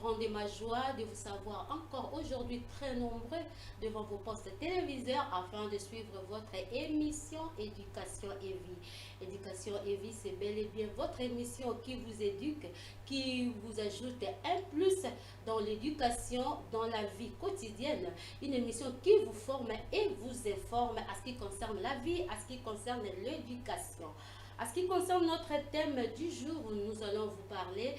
grande est ma joie de vous savoir encore aujourd'hui très nombreux devant vos postes téléviseurs afin de suivre votre émission Éducation et Vie. Éducation et Vie, c'est bel et bien votre émission qui vous éduque, qui vous ajoute un plus dans l'éducation, dans la vie quotidienne. Une émission qui vous forme et vous informe à ce qui concerne la vie, à ce qui concerne l'éducation. En ce qui concerne notre thème du jour, nous allons vous parler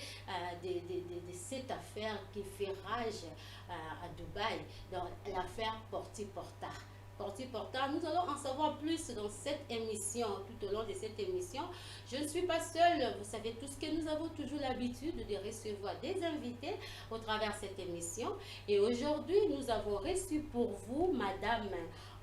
de cette affaire qui fait rage à Dubaï, dans l'affaire Porti Porta. Porti Porta, nous allons en savoir plus dans cette émission, tout au long de cette émission. Je ne suis pas seule, vous savez tous que nous avons toujours l'habitude de recevoir des invités au travers de cette émission. Et aujourd'hui, nous avons reçu pour vous Madame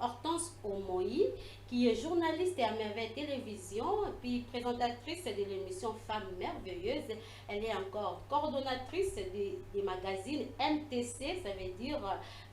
Hortense Omoï, qui est journaliste et à Merveille Télévision, puis présentatrice de l'émission Femmes Merveilleuses. Elle est encore coordonnatrice des magazines MTC, ça veut dire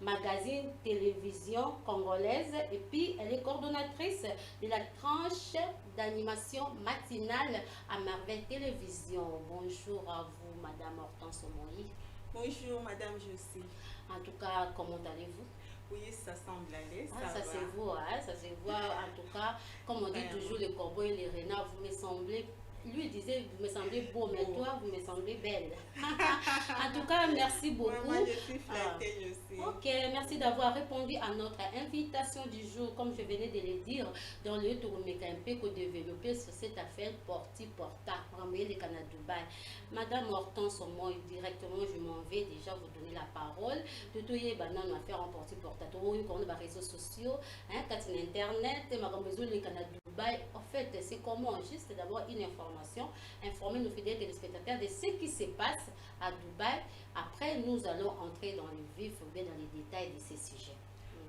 Magazine Télévision Congolaise. Et puis, elle est coordonnatrice de la tranche d'animation matinale à Merveille Télévision. Bonjour à vous, Madame Hortense Omoï. Bonjour, Madame Josie. En tout cas, comment allez-vous? Oui, ça semble aller. Ça se voit, hein, ça se voit. En tout cas, comme on dit toujours, les corbeaux et les renards, vous me semblez, lui disait, vous me semblez beau, mais toi, vous me semblez belle. En tout cas, merci beaucoup. Moi, je suis flattée, je sais. Ok, merci d'avoir répondu à notre invitation du jour. Comme je venais de le dire, dans le Tourmeka un peu qu'on développé sur cette affaire Porti Porta, renvoyer les Canada Dubaï. Madame Hortense, moi, directement, je m'en vais déjà vous donner la parole. De tout y est, nous affaire en Porti Porta. Tout le monde les réseaux sociaux, hein, quand internet, ma besoin les Canada Dubaï. En fait, c'est comment? Juste d'abord une information, informer nos fidèles téléspectateurs de ce qui se passe à Dubaï. Après, nous allons entrer dans le vif, dans les détails de ces sujets.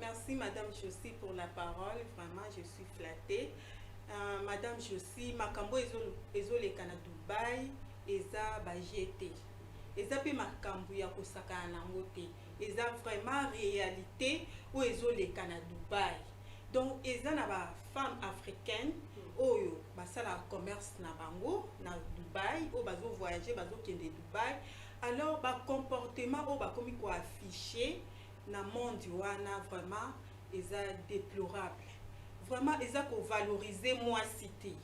Merci, Madame Josie, pour la parole. Vraiment, je suis flattée. Madame Josie, Makambo ezole kana Dubaï, eza bajete. Eza pe makambo ya kosaka na ngote. Eza vraiment réalité où ezole kana Dubaï. Donc, eza na ba femme africaine oyo basala commerce na bango na Dubaï, o bazo voyager, bazo kende Dubaï. Alors, ba comportement o ba komi ko affiché na monde wana vraiment eza déplorable. Vraiment eza ko valoriser moi cité.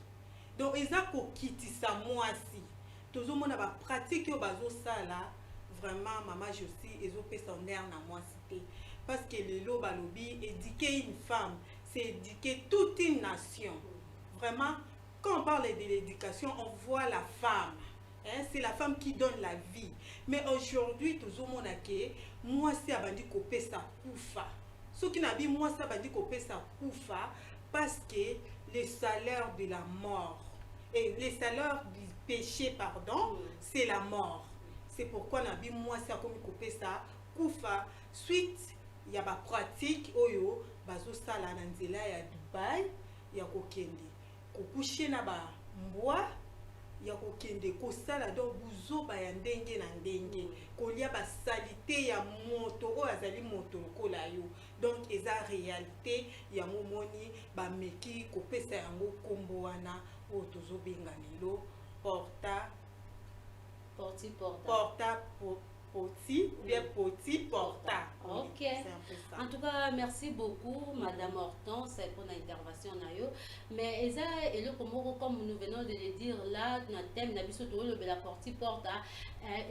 Donc eza ko kitisa moi si. Tozo mona ba pratique o bazo sala vraiment maman Josie ezo pesa honneur na moi cité parce que lelo balobi éduquer une femme, c'est éduquer toute une nation. Vraiment quand on parle de l'éducation, on voit la femme. Hein, c'est la femme qui donne la vie. Mais aujourd'hui, tout le monde a dit, moi, c'est abandi kopé sa koufa. Ce qui n'a dit, moi, c'est abandi kopé sa koufa parce que les salaires de la mort, et les salaires du péché, pardon, c'est la mort. C'est pourquoi on a dit, moi, c'est abandi kopé sa koufa. Suite, il y a ma pratique, oyo, bazo sala nanzela ya Dubaï, ya kokende. Kokuche na ba mboa, ya kokende kosala donc buzoba ya ndenge na ndenge kolia ba salité ya moto o azali moto lokola yo donc eza réalité ya momoni ba meki kopesa yango kombo wana o tozobenga lelo Porti Porta. Porti ou bien Porti Porta. Ok. Oui, en tout cas, merci beaucoup, Madame Hortense, pour l'intervention. Mais comme nous venons de le dire là, notre thème, la Porti Porta,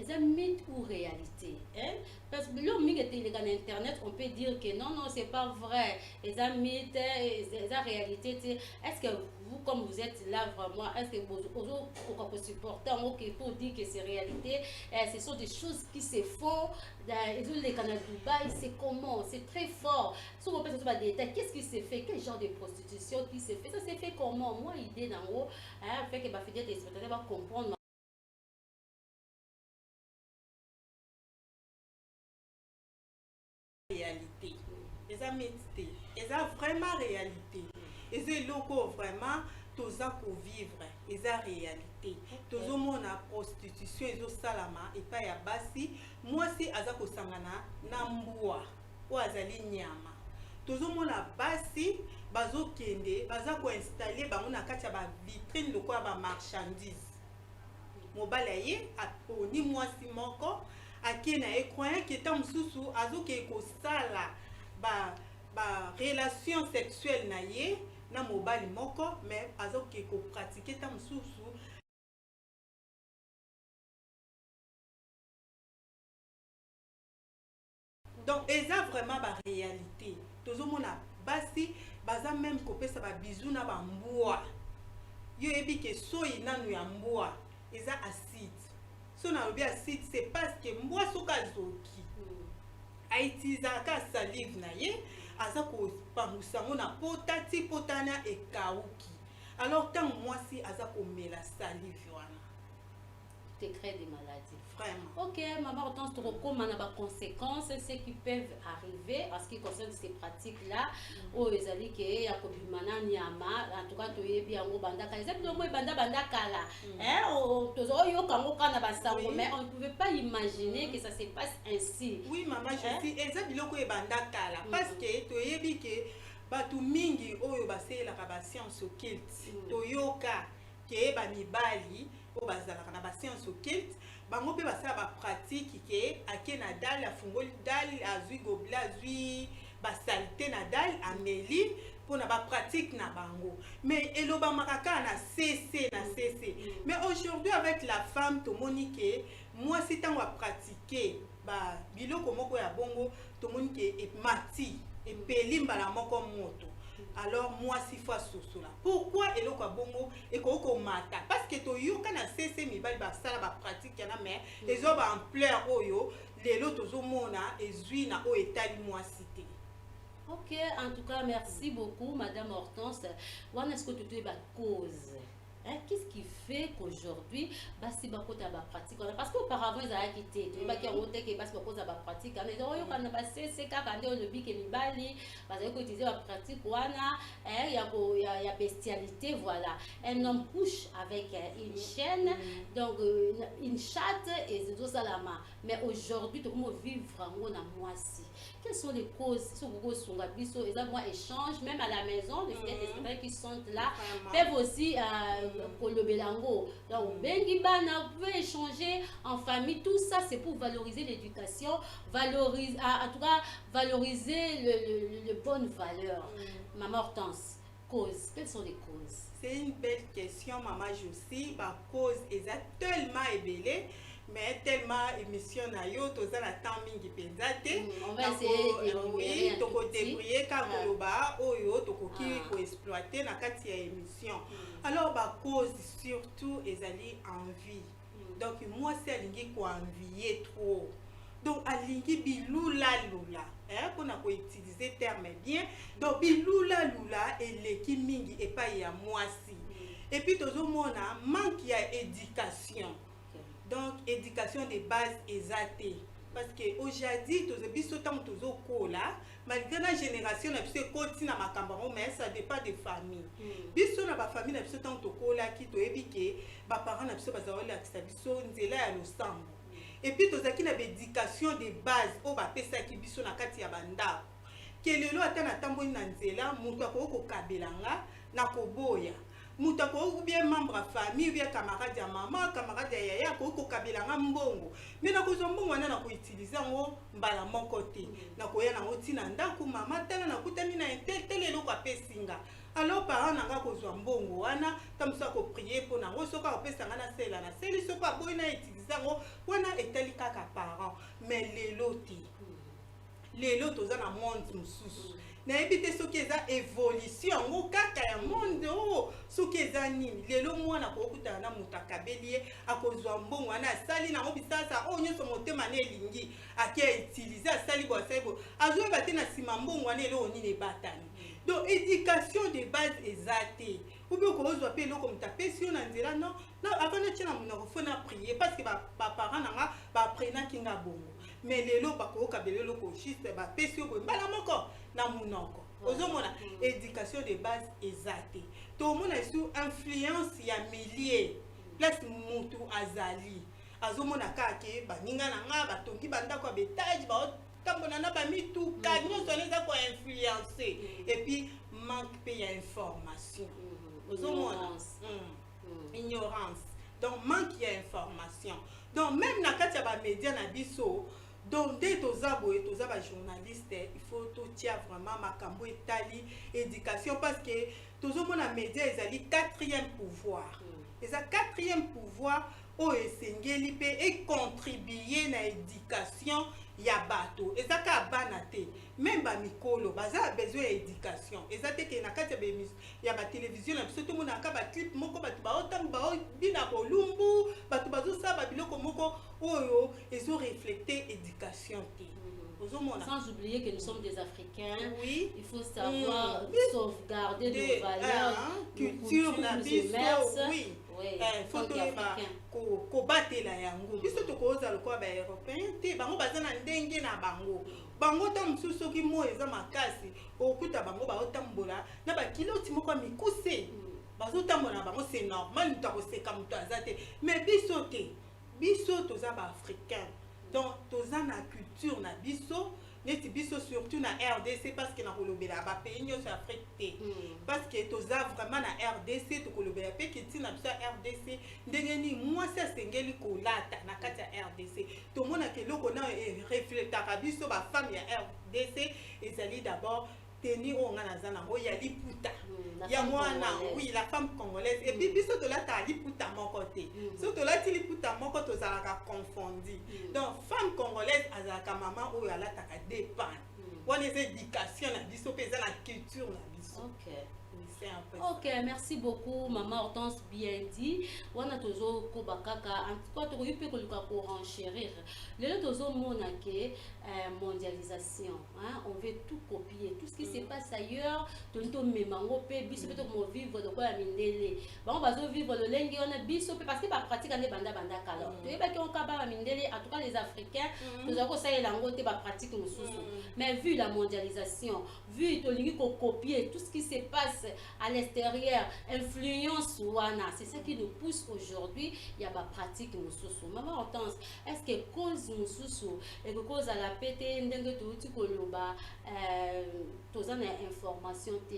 c'est un mythe ou réalité. Hein? Parce que là, sur Internet, on peut dire que non, c'est pas vrai. C'est un mythe, c'est une réalité. Est-ce que vous, comme vous êtes là vraiment, est-ce que vous supportez pour dire que c'est réalité? Ce sont des choses qui se font dans les Canada Dubaï. C'est comment? C'est très fort. Si on peut se faire des détails, qu'est-ce qui s'est fait? Quel genre de prostitution qui s'est fait? Ça s'est fait comment? Moi, l'idée d'en haut, fait que ma fidèle téléspectateur va comprendre. Réalité. Eza médité. Eza vraiment réalité. Eza loko vraiment toza ko vivre. Eza réalité. Tozo mona prostitution ezo salama et pas ya basi. Moi si aza ko sangana na mbua o azali nyama. Tozo mona basi bazo kende baza ko installer bango na kati ya ba vitrine loko ba marchandise. Mobala ye aponi mwasi moko akena e croyant que tam susu azoke ko sala ba relation sexuelle na ye na mobali moko mais azoke ko pratiquer tam susu. Donc eza vraiment ba réalité tozomona basi baza même kopesa ba bisou na ba mbwa yo ebi ke soyi nanu ya mbwa eza acide so na lobi acide c'est parce que mbwa soka zoki aitizaka salive na ye aza kopangusa ngo na pota ti potana ekauki alors tant mwasi aza komela salive wana crée des maladies. Vraiment. Ok, maman, autant se recommande à conséquences, ce qui peuvent arriver en ce qui concerne ces pratiques-là. Oh, les alliés qui a comme mananiama, en tout cas, tu es bien au bandaka. Les amis, moi, bandaka là. Hein, mais on ne pouvait pas imaginer que ça se passe ainsi. Oui, maman, je suis exact biloko e bandaka là parce que tu es bien que batu mingi oyo baselaka ba science occulte. Toyoka ke ba mibali o bazalaka na ba science occulte bango pe basala ba pratique ke ake na dal afungoli dal azui gobla azui ba saleté na dal ameli pona ba pratique na bango mais eloba makaka na cc na cc mais aujourd'hui avec la femme tomoni ke moi si tango a pratiquer ba biloko moko ya bongo tomoni ke e mati e pelimba la moko moto. Alors moi si fois sosola pourquoi eloko bongo ekoko mata parce que to yoka na cc mibali ba sala ba pratique yana mais ezo ba ampleur oyo lelo tozomona ezui na o etali moi cité. Ok, en tout cas merci beaucoup madame Hortense. Wana est-ce que tu te ba cause hein, qu'est-ce qui fait qu'aujourd'hui basi bakota ba pratique parce qu'auparavant ils avaient quitté tu vois qu'il y a monté que basi bakota ba pratique mais oyo kana ba cc kaka ndio le biki mibali parce que utiliser ba pratique wana il y a bestialité voilà un homme couche avec une chaîne donc une chatte et c'est tout ça la main mais aujourd'hui tout comment vivre en na moisi. Quelles sont les causes sur Google sur la biso et là moi échange même à la maison les filles qui sont là peuvent aussi le belango donc bengi bana vous pouvez échanger en famille tout ça c'est pour valoriser l'éducation valoriser en tout cas valoriser le bonne valeur. Maman Hortense, cause quelles sont les causes? C'est une belle question maman Josie ba cause exactement ébélé mais tellement émission na yo toza la temps mingi penzate on va essayer oui toko débrouiller ka koloba oyo tokoki ko exploiter na kati ya émission. Alors ba cause surtout ezali envie donc moi c'est alingi ko envier trop donc alingi bilula lula hein pour na ko utiliser terme bien donc bilula lula eleki mingi epai ya mwasi et puis tozomona manque ya éducation. Donc éducation de base exatée parce que aujourd'hui tous biso tant tous kola malgré la génération na biso koti na makamba mais ça dépend des familles biso na ba famille na biso tant to kola ki to ebike ba parents na biso bazawala ki biso nzela ya losambo et puis tozaki na éducation de base o ba pesa ki biso na kati ya banda ke lelo ata na tamboni na nzela mutu akoko kabelanga na koboya mutu ou bien membre à famille ou bien camarade ya maman camarade ya yaya ko kabelanga mbongo mais na kozwa mbongo wana na ko utiliser ngo mbala moko te na ko ya na otina ndaku mama tala na kutani na tele loko apesinga alors parents nanga kozwa mbongo wana tamso ko prier pour na ngo soka opesanga na sela na seli soka boy na utiliser ngo wana etali kaka parents mais lelo toza na monde mususu na ebite soki eza évolution ngo kaka ya monde o soki eza nini lelo mwana ko okutana na mutakabeli akozwa mbongo wana asali na obisasa o nyoso motema na elingi ake utiliser asali bo asebo azoe bate na sima mbongo wana lelo nini batani donc éducation de base exacte ou bien ko ozwa pe loko mutapesi na nzela non na avant na tina munoko fona prier parce que ba parents nanga ba prena kinga bongo mais lelo bako kabeli loko juste ba pesi ko mbala moko na munoko ozomona éducation de base exacte to mona sous influence ya milieu place mutu azali azomona kake baninga na nga batongi bandako ya betage ba tambona na ba mitu kanyo soneza ko influencer et puis manque pe ya information ozomona ignorance donc manque ya information donc même na kati ya bamédia na biso donc nde toza boye toza bajournaliste il faut totia vraiment makambo etali éducation parce que tozomona média ezali 4e pouvoir eza 4e pouvoir oyo esengeli mpe econtribue na éducation ya bato eza ka bana te même bamikolo baza besoin ya éducation eza te ke na kati ya batelevizio na biso tomonaka baclip moko bato baobina bolumbu bato bazosala babiloko moko oyo ezoreflecte éducation te. Sans oublier que nous sommes des Africains, oui. Il faut savoir sauvegarder nos valeurs, culture, nos mœurs. Oui. Il faut kobatela yango biso tokoza lokola baeuropéen te bango baza na ndenge na bango ta mosusu soki moi eza makasi okuta bango baotambola na bakiloti moko ya mikuse bazotambola na bango c'est normal moto akoseka moto aza te mais biso te biso toza baafricain donc toza na culture na biso neti biso surtout na RDC parce que na kolobela ba pays nyonso ya Afrique te parce que toza vraiment na RDC tokolobela pe kiti na biso RDC ndenge ni mwasi asengeli kolata na kati ya RDC tomona ke loko na reflectaka biso ba femme ya RDC ezali d'abord tenir on a nango ya liputa ya mwana oui la femme congolaise et puis biso tolata liputa moko te so tolati liputa moko tozalaka confondi donc femme congolaise azalaka maman oyo alataka dépend wana eza éducation na biso pe eza la culture na biso. Ok, merci beaucoup Maman Hortense, bien dit. Wana tozo kobakaka en tout cas to yupe ko luka ko renchérir. Le tozo monake mondialisation, hein, on veut tout copier, tout ce qui se passe ailleurs, tonto memango pe biso pe to mo vivre de quoi mindele. Ba on bazo vivre le lengi on a biso pe parce que ba pratique ande banda kala. To yeba ki on ka ba mindele en tout cas les Africains, tozo ko saye lango te ba pratique mususu. Mais vu la mondialisation, vu to lingi ko copier tout ce qui se passe à l'extérieur, influence wana, c'est ça qui nous pousse aujourd'hui. Il y a des pratiques mususu. Maman Hortense, est-ce que cause mususu et que cause à la pété ndenge tu koloba tozana information te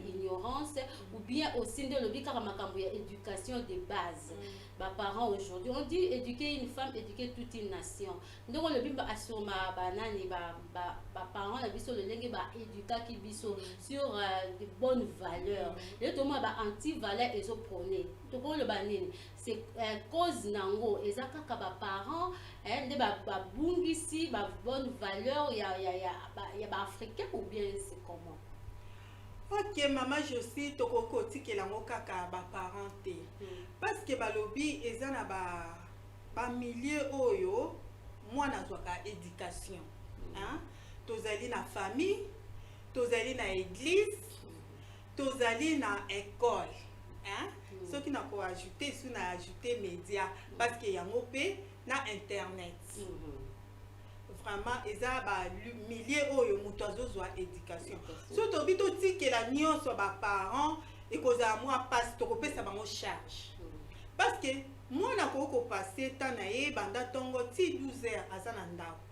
ignorance ou bien aussi de lobby car makambo ya éducation de base. Ba parents aujourd'hui on dit éduquer une femme, éduquer toute une nation. Donc on le bimba asoma banani ba parents la biso le lenge ba éduquer ki biso sur de bonnes valeurs. Et tout le monde anti-valeur et prôné. Tout le monde c'est cause nango ezaka ka ba parents de ba bungisi ba bonne valeur ya ba africain ou bien c'est comment? Ok maman je suis tokoko tikelango kaka ba parents te parce que ba lobby ezana ba milieu oyo mwana zwaka éducation hein tozali na famille tozali na église tozali na école hein ce qui n'a ko ajouter sous na ajouter média parce que yango pe na internet vraiment eza ba milieu oyo muto azozwa éducation so to bito tikela nyonso ba parents et koza moi passe to kopesa bango charge parce que mwana ko passer temps na ye banda tongo ti 12 heures azana ndako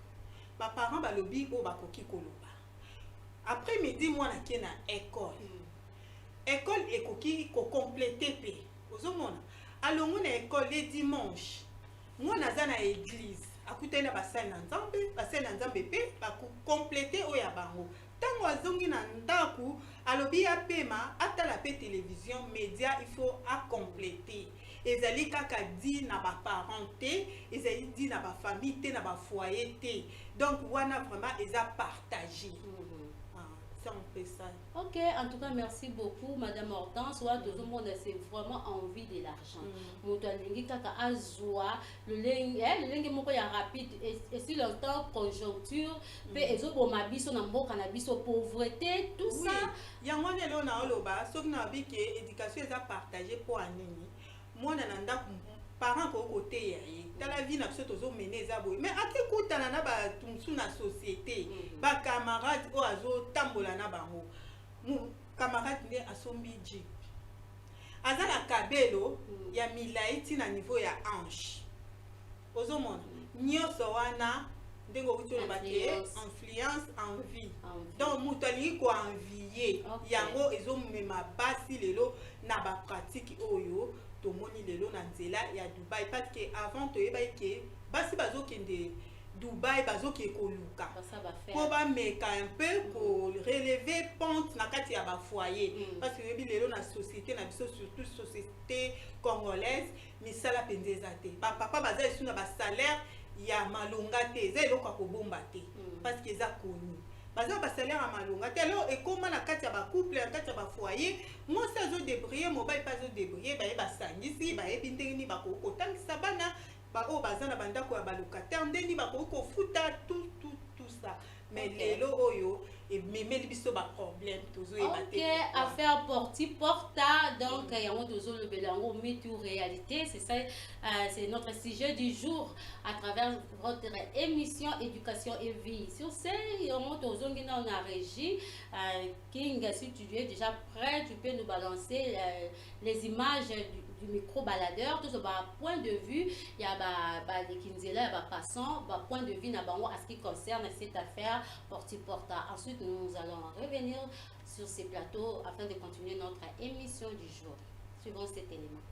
ba parents ba lobi o bakoki koloba après midi mwana ke na école école ekoki ko compléter pe ozomona alongo na école les dimanche mwana azana église akutana na basali na nzambe pe baku compléter oya bango tango azongi na ndaku alobi ya pema atala pe télévision média il faut à compléter ezali kaka di na ba parenté ezali di na ba famille te na ba foyer te donc wana vraiment eza partagé. Ça. Ok, en tout cas, merci beaucoup, Madame Hortense. Tout le monde c'est vraiment envie de l'argent. Le lingue moko ya rapide et si le temps conjoncture, pauvreté, tout ça. Yango nelo na oloba, soki na bi ke éducation est partagée pour anini. Moi nananda parents ko côté ya dans la vie na biso tozo mener za boy mais akikutana na ba tumsu na société ba camarade o azo tambola na bango camarade ne asombi jeep azala kabelo ya milaiti na niveau ya hanche ozomona nyoso wana ndengo kutolo ba ke influence envie donc mutali ko envier yango ezomema basi lelo na ba pratique oyo tomoni lelo na nzela ya Dubaï parce que avant toyeba ke basi bazokende Dubaï bazoki koluka pour bameka un peu pour relever pente na kati ya ba foyer parce que yebi lelo na société na biso surtout société congolaise misala pendeza te ba papa baza esuna ba salaire ya malonga te eza eloko ko bomba te parce que eza connu baza ba salaire ya malonga te alors ekoma na kati ya ba couple na kati ya ba foyer moi ça zo débrouiller mobile pas zo débrouiller ba yeba sangisi ba yebi ndenge ba ko kotangisa bana bao bazana bandako ya balocataire ndeni bakoko futa tout ça mais lelo oyo et memeli biso ba problème tozo e baté affaire porta donc yango tozo le belango mitu réalité c'est ça c'est notre sujet du jour à travers votre émission éducation et vie sur ce yango tozo ngina on a régie King si tu es déjà prêt tu peux nous balancer les images du micro baladeur tout ce point de vue il y a les kinzela ba passant point de vue na bango à ce qui concerne cette affaire porta ensuite nous allons revenir sur ces plateaux afin de continuer notre émission du jour suivant cet élément.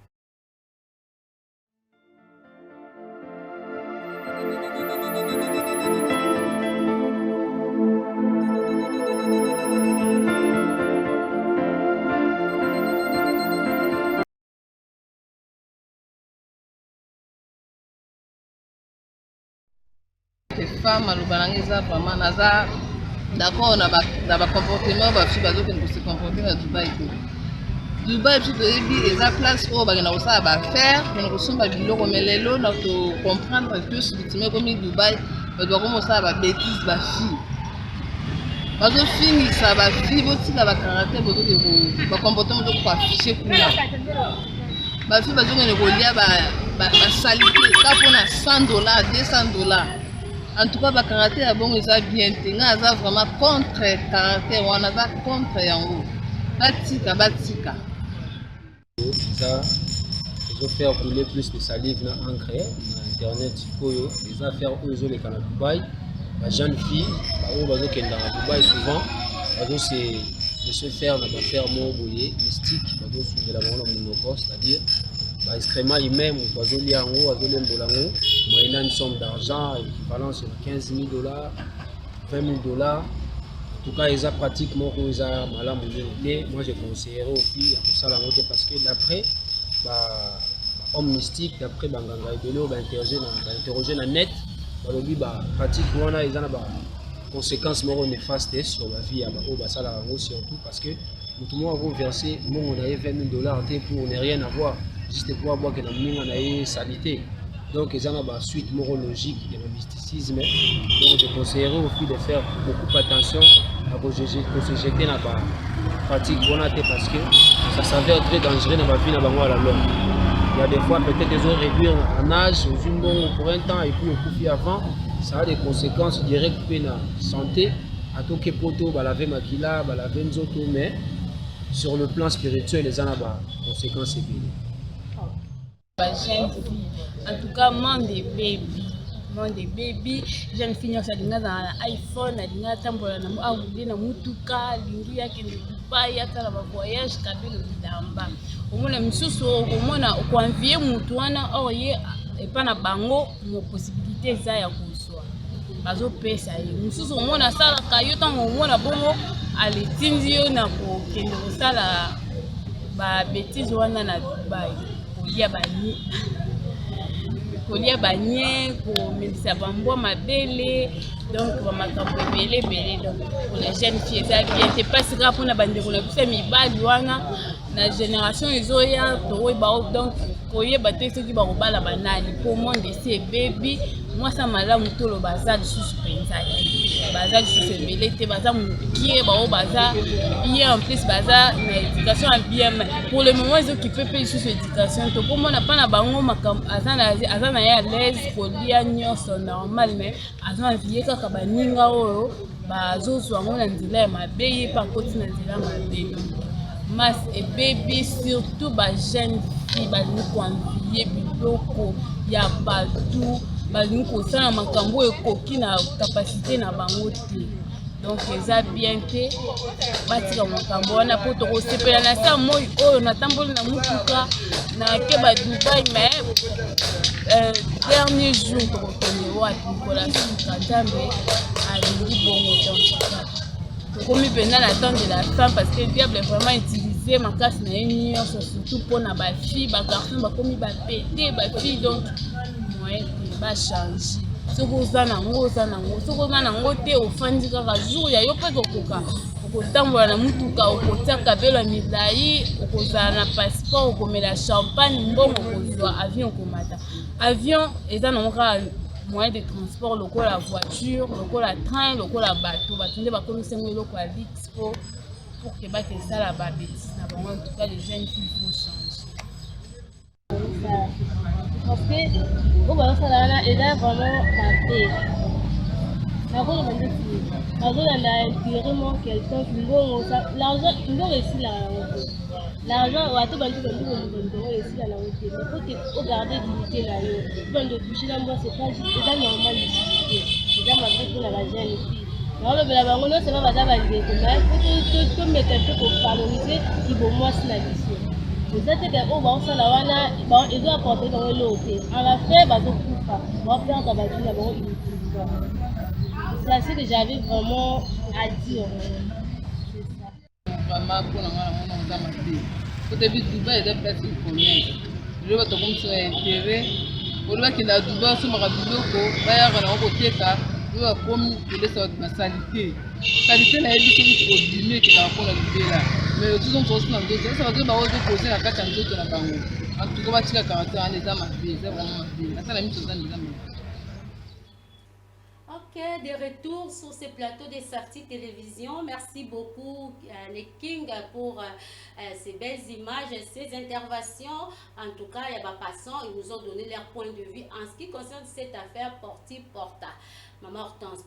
Les femmes alobananga vraiment naza d'accord na ba comportement ba fi bazo que se comporter na Dubaï te Dubaï tout ebi eza place où ba na osala ba faire que nous sommes biloko melelo na to comprendre que ce qui me comme Dubaï ba doit commencer ba bêtises ba fi bazo fini ça ba fi boti ba caractère bazo de ba comportement de quoi afficher kuna ba fi bazo ne ko lia ba salité ka pona $100 $200. En tout cas, le caractère bon, ils ont bien tenu. Ils ont vraiment contre le caractère. On a contre yango. Batika, batika. Ils ont fait couler plus de salive dans l'encre, dans Internet. Ils ont fait aux les Canada Dubaï. Les jeunes filles, ils ont fait dans Dubaï souvent. Ils ont se faire dans l'affaire mystique. Ils ont fait la monopole, c'est-à-dire extrêmement même, ils ont lié en haut, ils ont lié moyennant une somme d'argent équivalent sur $15 000, $20 000. En tout cas, ils ont pratiquement malade. Mais moi, je conseillerais aux filles à ça la montée parce que d'après homme mystique, d'après Banganga et Belo, interroger la net, pratiquement ils ont des conséquences néfastes sur la vie à surtout parce que tout le monde a versé on a $20 000 pour ne rien avoir. Juste pour avoir que la salité. Donc, ils ont une suite morologique de mysticisme. Donc, je conseillerais aux filles de faire beaucoup attention à se jeter dans la pratique parce que ça s'avère très dangereux dans la vie. Il y a des fois, peut-être qu'ils ont réduit en âge pour un temps et puis au coup avant. Ça a des conséquences directes pour la santé. À tout cas, poto, laver makila, laver nzoto, mais sur le plan spirituel, les gens ont des conséquences évidentes. En tout cas, monde de baby, jeune fille ça dinga na iPhone, dinga tambola na audi na mutuka, lingi yake ni Dubai hata na voyage kabilo bidamba. Omona misusu omona okwanvie mutu wana oye epana bango mo possibilité za ya kuswa. Bazo pesa ye. Misusu omona sala kayo tango omona bongo aletinzi yo na ko kende sala ba bêtise wana na Dubaï. Kolia banye ko melisa bambwa mabele donc bamakambo ebele donc pour les jeunes filles ça bien c'est pas si grave pour na bande ko na bisa mibali wana na génération izoya to ba donc koyeba te soki ba ko bala banani pour monde c'est baby moi ça malamu tolo bazali suspensa bazali susembele te bazamu qui ba o baza bien en plus baza na éducation bien pour le moment ils occupent peu sur éducation to pour moi na pas na bango makam azana ya l'aise kolia nyonso normal mais azana vie kaka baninga oyo bazozwa ngo na nzela ya mabe ye pa koti na nzela mabe mas et baby surtout ba jeune fille ba ni konvier biloko ya batu balingi kosala makambo ekoki na capacité na bango te donc eza bien te batika makambo wana mpo tokosepela na sa moi oyo natamboli na mutuka nake ba Dubai mais dernier jour tokokende wapi mikola suka nzambe alingi bongo donc tokomi mpenza na temps de la fin parce que le diable est vraiment utilisé makasi na ye nyonso surtout mpona bafille bagarçon bakomi bapete bafille donc moyen te bachange soki oza nango oza nango soki oza nango te ofandi kaka jour ya yo mpe kokoka okotambola na mutuka okotia kabelo ya milai okozala na passeport okomela champagne mbongo okozwa avion okomata avion eza nango kaka moyen de transport lokola voiture lokola train lokola bato bato nde bakomisa yango eloko ya lix pour ke bato esala babétise na bango en tout cas les jeunes filles faut changer parce que oyo bazosala wana eza vraiment mabe nakoloba ndeti bazolanda intérêt mo quelqu'un mbongo mbongo esilaka yango te l'argent wate bantu bantu esila nango te mais faut que ogarde dignité na yo bando touche na mbwa c'est pas juste eza normal dignité eza mabe mpona bajeune fille naolobela bango nyonso ba baza bandeko mais tomeka mpe kovalorize libomwasi na biso eza te ke oyo baosala wana ezoapporte bango eloko te en la fin bazokufa baoperdre bazwi na bango inutilement. C'est ce que j'avais vraiment à dire. Vraiment, pour nous, au début, Dubaï était presque combien? Je vais te commencer à intérêt. Au lieu qu'il a Dubaï, si on a Dubaï, il y a un côté là, il y a comme il est sur la saleté. Saleté, là, il y a des dîner qui sont pour la Dubaï là. Mais tout le monde aussi dans le dos. Ça veut dire que poser la carte en dos de la banque. En tout cas, tu as 40 ans, les hommes, c'est vraiment bien. Attends, la même chose dans les hommes. Ok, de retour sur ce plateau de Sarti Télévision. Merci beaucoup, les King, pour ces belles images, ces interventions. En tout cas, il y a des passants, ils nous ont donné leur point de vue en ce qui concerne cette affaire Porti-Porta. Maman Hortense,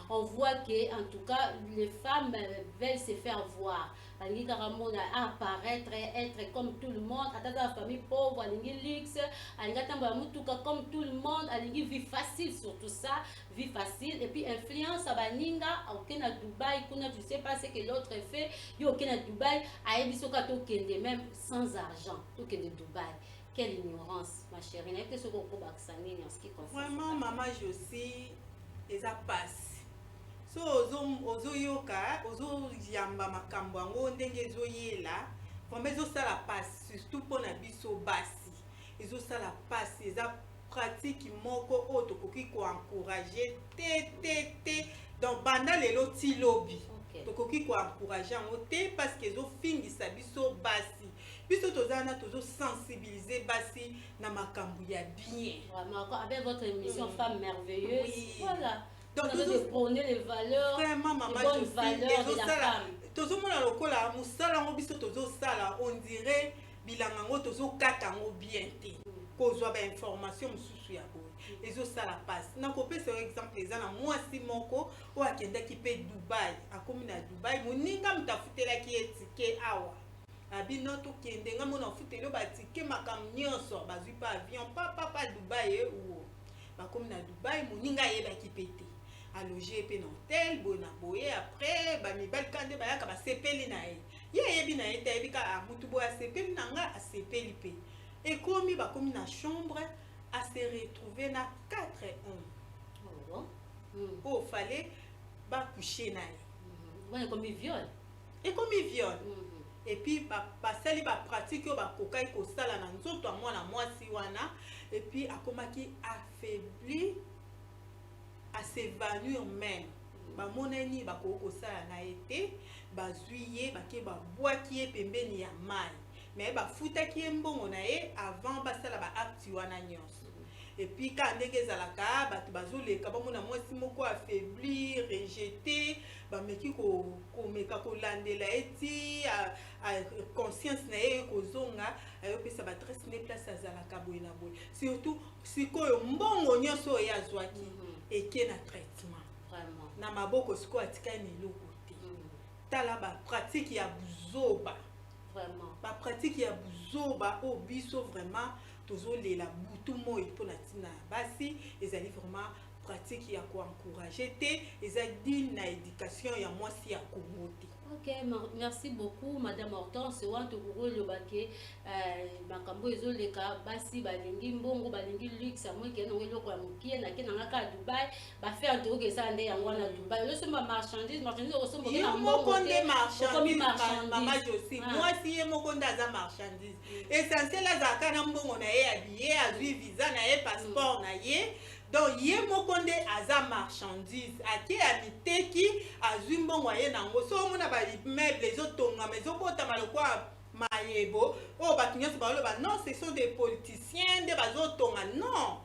on voit que, en tout cas, les femmes veulent se faire voir. Apparaître, être comme tout le monde, attendre la famille pauvre, luxe, comme tout le monde, vie facile, surtout ça, vie facile, et puis influence à Baninga, à Dubaï, tu sais pas ce que l'autre fait, il y a Dubaï, même sans argent, tout que de Dubaï. Quelle ignorance, ma chérie. Vraiment, maman, je sais, et ça passe. So ozo yoka ozo yamba makambo ngo ndenge ezo yela vraiment ezo sala passe surtout pour na biso basi ezo sala passe eza pratique moko o tokoki ko encourager te donc banda lelo ti lobby tokoki ko encourager ngo te parce que ezo fingisa biso basi biso tozana tozo sensibiliser basi na makambo ya bien vraiment avec votre émission Femme merveilleuse oui. Voilà. Donc, de prôner les valeurs, vraiment, maman, les bonnes valeurs de la femme. Tozo mona lokola musala ngo biso tozo sala on dirait bilanga ngo tozo kata ngo bien te. Kozwa ba information mususu ya boye. Ezo sala passe. Na kopé par exemple eza na mwasi moko o akenda ki pe Dubaï. Akomi na Dubaï moninga mutafutela ki etike awa. Abino to kende nga mona futelo ba tike makam nyonso bazwi pa avion papa Dubaï ou bakomi na Dubaï moninga yeba ki pete. A loger pe na hôtel bona boye après ba mibali kande ba yaka ba sepeli na ye yebi na ye tayebi ka mutu bo a sepeli na nga a sepeli pe et komi ba komi na chambre a se retrouver na 4 hommes oh fallait ba coucher na ye comme viol et puis ba sali ba pratique ba kokai ko sala na nzoto mwana mwasi wana et puis akomaki affaibli à s'évanouir même ba moneni ba koko sala na été ba zuiye ba ke ba boaki e pembeni ya mai mais ba futaki mbongo na ye avant ba sala ba acte wana nyonso et puis quand ndenge zalaka ba bazoleka ba mona mwasi moko affaibli rejeté ba meki ko meka ko landela eti a conscience na ye ko zonga ayo pesa ba stress ne place azalaka boye na boye surtout sikoyo mbongo nyonso ya zwaki et qui est un traitement vraiment na maboko siko atika ni lokote tala ba pratique ya buzoba vraiment ba pratique ya buzoba o biso vraiment tozo lela butu moi pour na tina basi ezali vraiment pratique ya encourager te eza digne na éducation ya mwasi ya Congo te. Ok, merci beaucoup Madame Hortense. Wantu kuro lobake makambo ezoleka basi balingi mbongo balingi luxe amwe ke no eloko ya mukie na ke na ngaka Dubai ba faire tout que ça nde yango na Dubai. Le somba marchandise osomba na mbongo nde marchandise mama Josie mwasi ye moko nda za marchandise essentiel azaka na mbongo na ye habillé azui visa na ye passeport na ye. Donc ye moko nde aza marchandise ake ya miteki azwi mbongo ye nango so mona ba meuble ezotonga mais ezobotama lokwa mayebo oyo bato nyonso baloba non ce sont des politiciens nde bazotonga non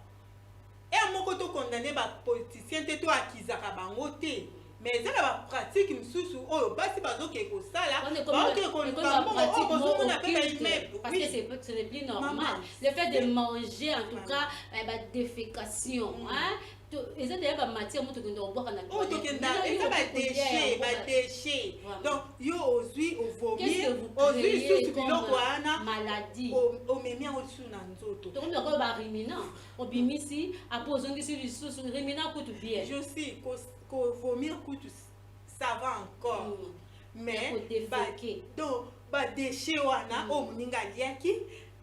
e moko tokondane bapoliticien te to akizaka bango te mais ezala bapratique misusu oyo basi bazoke kosala baoke koluka mbongo bozomona mpe baimmeuble parce que ce n'est plus normal le fait de manger en tout cas défécation eza d'ailleurs bamatière moto okende kobwaka na eza badéchet donc yo ozwi ovomi ozwi lisusu biloko wana maladie omemi yango lisusu na nzoto tokomi bakoyo barimina obimisi apo ozongisi lisusu rimina kutu bien je suis vomir kutu ça va encore mais donc badéchet wana oyo moninga aliaki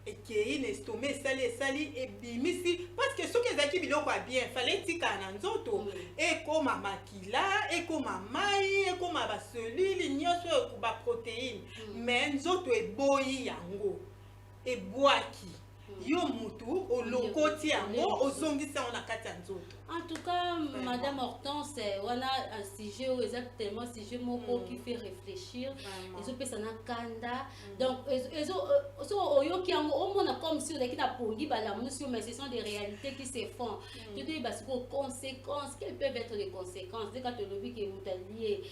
ekei na estomac esali ebimisi parce que soki ezalaki biloko ya bien fallait etikala na nzoto ekoma makila ekoma mai ekoma baselule nyonso oyo baprotéine mais nzoto eboyi yango ebwaki yo mutu olokoti yango ozongisi yango na kati ya nzoto. En tout cas, Madame Hortense, on a un sujet exactement un sujet qui fait réfléchir. Les autres personnes kanda. Donc, qui ont comme si on a pongi mais ce sont des réalités qui se font. Tu dis parce que conséquences, quelles peuvent être les conséquences? Dès que tu le vis que vous lié,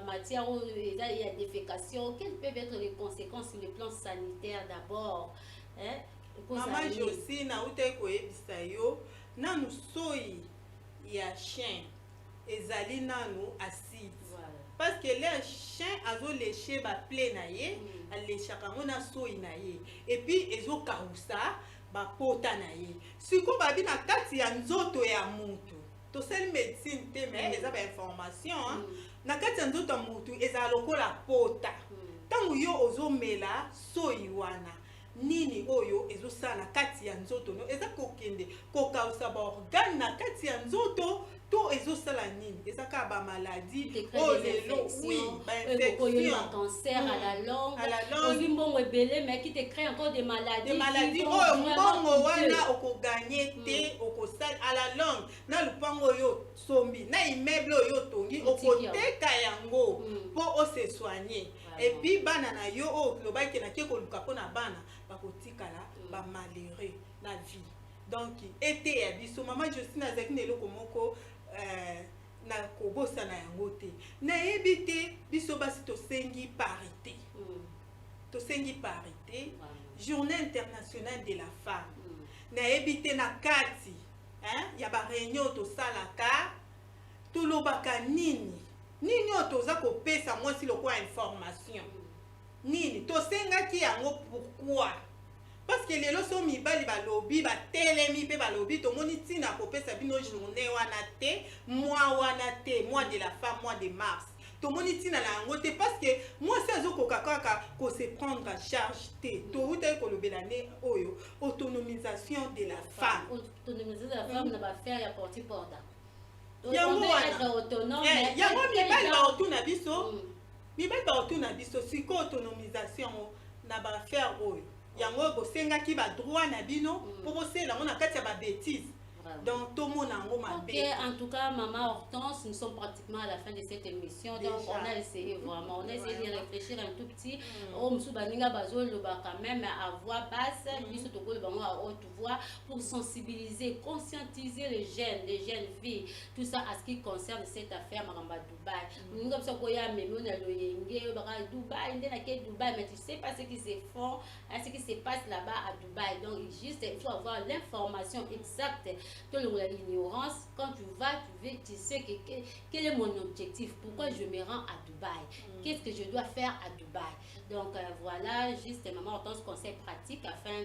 matière il y a défécation, quelles peuvent être les conséquences sur le plan sanitaire d'abord? Maman Josie na ute koyebisa yo nanu soyi ya chien ezali nanu acide parce que le chien azo lécher ba plaie na ye alechaka ngo na soyi na ye et puis ezo kausa ba pota na ye siko babi na kati ya nzoto ya mutu to sel médecine te mais eza ba information na kati ya nzoto ya mutu eza lokola pota tangu yo ozo mela soyi wana nini oyo ezosala na kati ya nzoto no eza kokende kokausa baorgane na kati ya nzoto to ezosala nini ezaka bamaladi oyo lelo un cancer à la langue ozimbongo ebele mais qui te crée encore des maladies oyo mbongo wana okoganye te okosala à la langue na lupango oyo sombi na immeuble oyo tongi okoteka yango po ose soigner et puis bana na yo oyo lobaki na keko luka pona bana bakotikala ba malheureux na vie donc été ya biso mama Josie nazaki na eloko moko na kobosana yango te nayebi te biso basi tosengi parité journée internationale de la femme nayebi te na kati ya ba réunion tosalaka tolobaka nini oyo toza kopesa mwasi lokola information nini tosengaki yango pourquoi parce que lelo so mibali balobi batelemi mpe balobi tomoni ntina kopesa bino journée wana te mois de la femme mois de mars tomoni ntina na yango te parce que mwasi azokoka kaka kose prendre en charge te toutaki kolobela nde oyo autonomisation de la femme na bafere ya porti-porta yango mibali baotuna biso siko autonomisation na bafere oyo yango bosengaki badroit na bino mpo bosela yango na kati ya babétise donc tout le monde en tout cas maman Hortense, nous sommes pratiquement à la fin de cette émission. Donc on a essayé vraiment, on a essayé de réfléchir un tout petit quand même à voix basse à haute voix pour sensibiliser, conscientiser les jeunes filles, tout ça à ce qui concerne cette affaire Maramba Dubaï. Nous comme ça Dubaï, mais tu sais pas ce qui se fait, ce qui se passe là-bas à Dubaï. Donc juste il faut avoir l'information exacte. L'ignorance, quand tu sais quel est mon objectif, pourquoi je me rends à Dubaï, qu'est-ce que je dois faire à Dubaï. Donc voilà, juste maman Hortense conseil pratique afin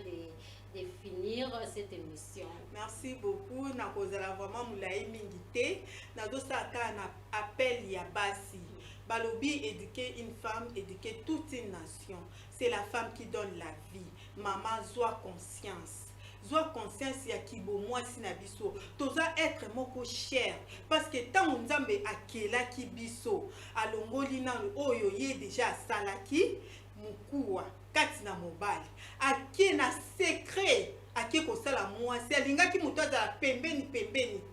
de finir cette émission. Merci beaucoup. Nakozala vraiment moulaï mingité. Nazosa un appel ya basi. Balobi, éduquer une femme, éduquer toute une nation. C'est la femme qui donne la vie. Maman, sois conscience. Sois conscience ya kibo moi sinabiso. Toza être moko cher. Parce que tant on zambe akela ki biso. Alongoli na oyo ye déjà salaki. Mukua. Katina mobile. Ake na secret. Ake kosala mwasi alingaki moto azala pembeni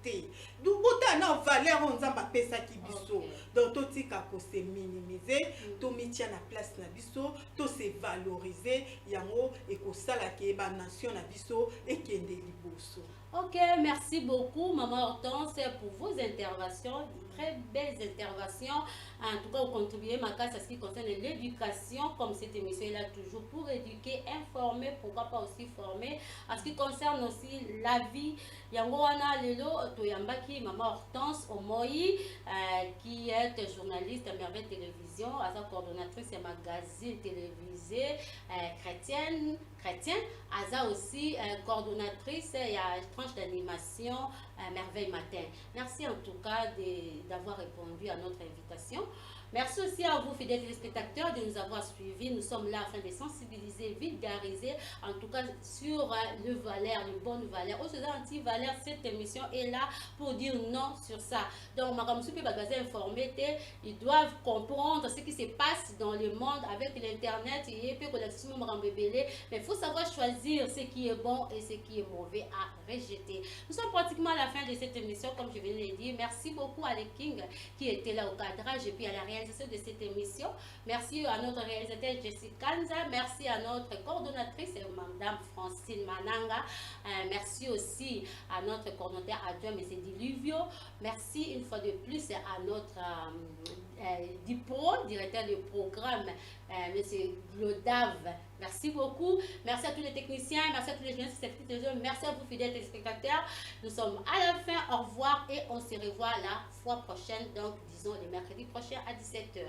te dubuta na valeur on nzamba pesa ki biso donc totika ko se minimiser to mitia na place na biso to se valoriser yango e kosala ke ba nation na biso ekende liboso. Ok, merci beaucoup Maman Hortense pour vos interventions, très belles interventions. En tout cas, vous contribuez ma case à ce qui concerne l'éducation, comme cette émission est là toujours pour éduquer, informer, pourquoi pas aussi former. En ce qui concerne aussi la vie, Yangoana Lelo Toyambaki, Maman Hortense Omoyi, qui est journaliste à Merveille Télévision, à sa coordonnatrice et magazine télévisé chrétien, Aza aussi coordonnatrice et tranche d'animation Merveille Matin. Merci en tout cas d'avoir répondu à notre invitation. Merci aussi à vous, fidèles téléspectateurs, de nous avoir suivis. Nous sommes là afin de sensibiliser, vulgariser, en tout cas sur le valeur, les bonnes valeurs. Aux anti-valeurs, cette émission est là pour dire non sur ça. Donc, Madame Soupi Bagazé informé, ils doivent comprendre ce qui se passe dans le monde avec l'Internet. Mais il faut savoir choisir ce qui est bon et ce qui est mauvais à rejeter. Nous sommes pratiquement à la fin de cette émission, comme je viens de le dire. Merci beaucoup à les King qui était là au cadrage et puis à la réalisation de cette émission. Merci à notre réalisateur Jessica Kanza. Merci à notre coordonnatrice Madame Francine Mananga. Merci aussi à notre coordonnateur adjoint M. Diluvio. Merci une fois de plus à notre DIPRO, directeur du programme M. Glodav. Merci beaucoup. Merci à tous les techniciens. Merci à tous les journalistes. Merci à vous, fidèles téléspectateurs. Nous sommes à la fin. Au revoir et on se revoit la fois prochaine. Donc, disons le mercredi prochain à 17h.